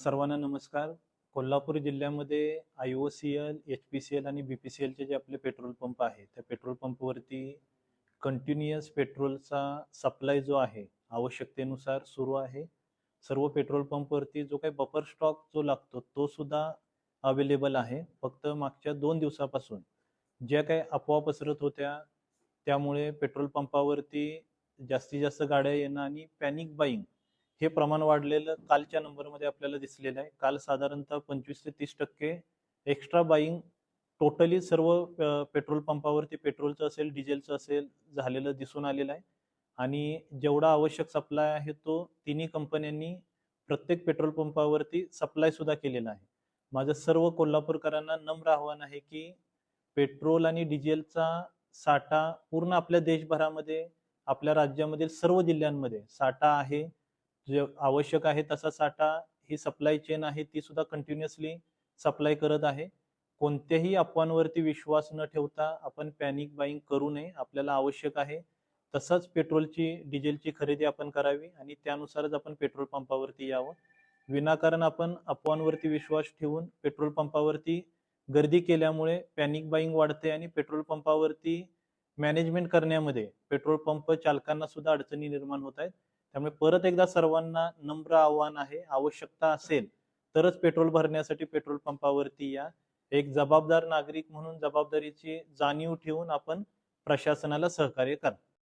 सर्वांना नमस्कार. कोल्हापूर जिल्ह्यामध्ये IOCL, HPCL आणि BPCLचे जे आपले पेट्रोल पंप आहे, त्या पेट्रोल पंपवरती कंटिन्युअस पेट्रोलचा सप्लाय जो आहे, आवश्यकतेनुसार सुरू आहे. सर्व पेट्रोल पंपवरती जो काही बफर स्टॉक जो लागतो, तो सुद्धा अवेलेबल आहे. फक्त मागच्या 2 दिवसापासून ज्या काही अफवा पसरत होत्या, त्यामुळे पेट्रोल पंपावरती जास्तीत जास्त गाड्या येणं आणि पॅनिक बाईंग हे प्रमाण वाढलेलं कालच्या नंबरमध्ये आपल्याला दिसलेलं आहे. काल साधारणतः 25 ते 30% एक्स्ट्रा बाईंग टोटली सर्व पेट्रोल पंपावरती पेट्रोलचं असेल, डिझेलचं असेल झालेलं दिसून आलेलं आहे. आणि जेवढा आवश्यक सप्लाय आहे तो तिन्ही कंपन्यांनी प्रत्येक पेट्रोल पंपावरती सप्लाय सुद्धा केलेला आहे. माझं सर्व कोल्हापूरकरांना नम्र आव्हान आहे की पेट्रोल आणि डिझेलचा साठा पूर्ण आपल्या देशभरामध्ये, आपल्या राज्यामधील सर्व जिल्ह्यांमध्ये साठा आहे. जे आवश्यक आहे तसा साठा ही सप्लाय चेन आहे ती सुद्धा कंटिन्युअसली सप्लाय करत आहे. कोणत्याही अफवांवरती विश्वास न ठेवता आपण पॅनिक बाईंग करू नये. आपल्याला आवश्यक आहे तसंच पेट्रोलची डिझेलची खरेदी आपण करावी आणि त्यानुसारच आपण पेट्रोल पंपावरती यावं. विनाकारण आपण अफवांवरती विश्वास ठेवून पेट्रोल पंपावरती गर्दी केल्यामुळे पॅनिक बाईंग वाढते आणि पेट्रोल पंपावरती मॅनेजमेंट करण्यामध्ये पेट्रोल पंप चालकांना सुद्धा अडचणी निर्माण होत आहेत. त्यामुळे परत एकदा सर्वांना नम्र आव्हान आहे, आवश्यकता असेल तरच पेट्रोल भरण्यासाठी पेट्रोल पंपावरती या. एक जबाबदार नागरिक म्हणून जबाबदारीची जाणीव ठेवून आपण प्रशासनाला सहकार्य करा.